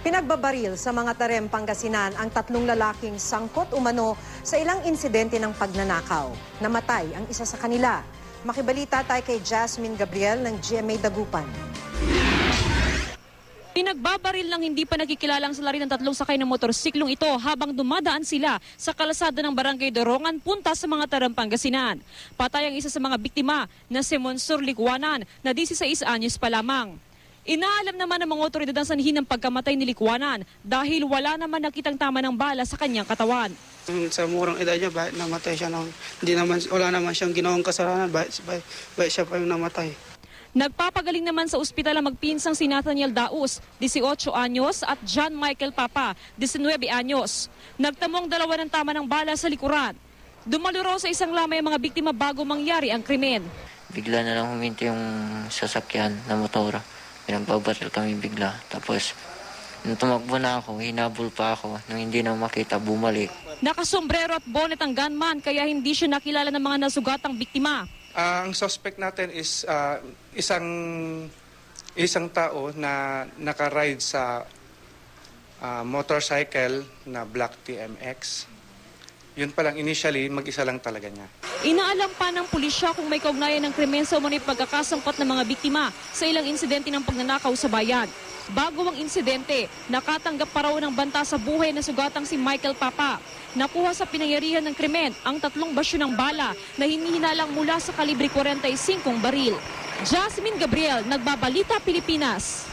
Pinagbabaril sa mga Tarem, Pangasinan ang tatlong lalaking sangkot umano sa ilang insidente ng pagnanakaw. Namatay ang isa sa kanila. Makibalita tayo kay Jasmine Gabriel ng GMA Dagupan. Pinagbabaril ng hindi pa nakikilalang salari ng tatlong sakay ng motorsiklong ito habang dumadaan sila sa kalsada ng Barangay Dorongan punta sa mga Tarem, Pangasinan. Patay ang isa sa mga biktima na si Monsur Likwanan na 16 anyos pa lamang. Inaalam naman ng mga otoridad ang sanhi ng pagkamatay ni Likwanan dahil wala naman nakitang tama ng bala sa kanyang katawan. Sa murang edad niya, bakit namatay siya nang wala naman siyang ginawang kasalanan, bakit siya pa yung namatay? Nagpapagaling naman sa ospital ang magpinsang si Nathaniel Daus, 18 anyos, at John Michael Papa, 19 anyos. Nagtamong dalawa ng tama ng bala sa likuran. Dumalo raw sa isang lamay ang mga biktima bago mangyari ang krimen. Bigla na lang huminto yung sasakyan na motora. Pinagbabaril kami bigla. Tapos, nung tumakbo na ako, hinabol pa ako. Nung hindi na makita, bumalik. Nakasombrero at bonnet ang gunman kaya hindi siya nakilala ng mga nasugatang biktima. Ang suspect natin is isang tao na nakaride sa motorcycle na Black TMX. Yun pa lang, initially, mag-isa lang talaga niya. Inaalam pa ng pulisya kung may kaugnayan ng krimen sa umano'y pagkakasangkot ng mga biktima sa ilang insidente ng pagnanakaw sa bayan. Bago ang insidente, nakatanggap pa raw ng banta sa buhay na sugatang si Michael Papa. Nakuha sa pinangyarihan ng krimen ang 3 basyo ng bala na hinihinalang mula sa kalibre 45 baril. Jasmine Gabriel, Nagbabalita, Pilipinas.